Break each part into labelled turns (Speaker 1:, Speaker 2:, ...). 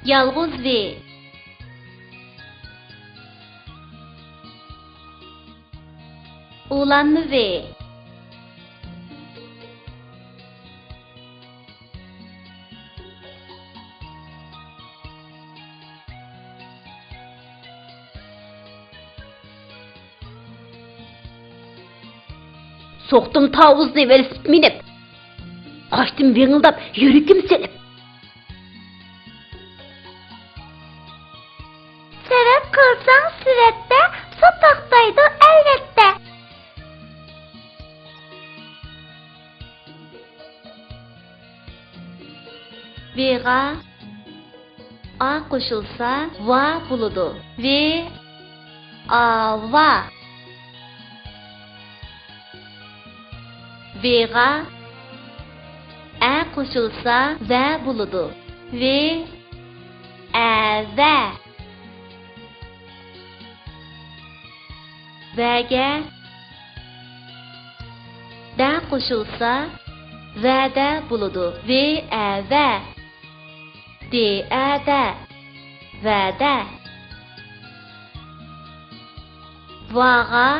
Speaker 1: Yalğız V. Ulanma V. Soqtun tavuzni velosiped minib. Qaçtım vingildab, yürükim selip.
Speaker 2: Sebep kılsan süvette, sotaktaydı elbette.
Speaker 1: V'ga A qo'shilsa va bo'ladi. V A va. V'ga A qo'shilsa va bo'ladi. V A va. V'ga da qo'shilsa va'da bo'ladi. V A va. D A da. Va'da. Vaga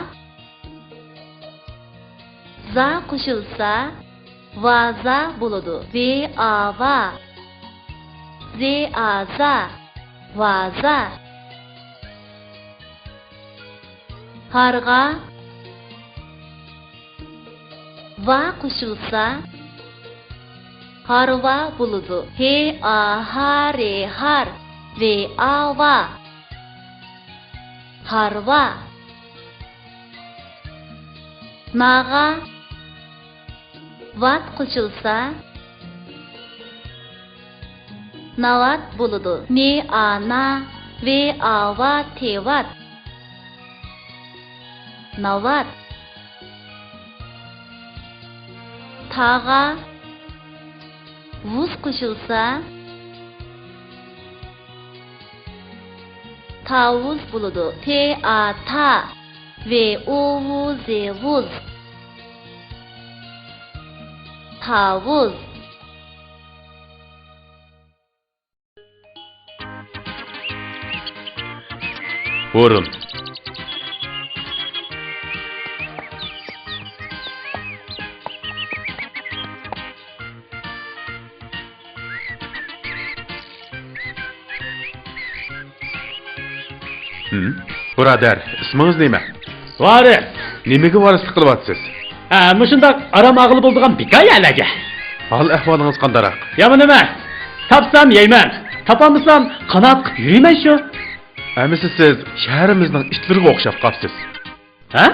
Speaker 1: za qo'shilsa vaza bo'ladi. V A va. Z A za. Vaza. Harga va qo'shilsa harva bo'ladi. He a hare har. V A va. Harva. Naga vat qo'shilsa navat bo'ladi. Ne a na. V A va tevat. Navat. Taga vuz qo'shilsa tavuz bo'ladi. T A ta. V U vu Z vuz. Tavuz.
Speaker 3: O'rin. Birodar, ismingiz nima?
Speaker 4: Varis.
Speaker 3: Nimaga varislik qilyapsiz?
Speaker 4: Mushundaq aram ag'il bo'ldigan hikoyalarga.
Speaker 3: Hol ahvolingiz qandaroq?
Speaker 4: Yomon emas. Topsam yeyman. Topolmasam qanot qilib yuriyman shu.
Speaker 3: Ammo siz shahrimizning itlariga o'xshab qolibsiz.
Speaker 4: Ha?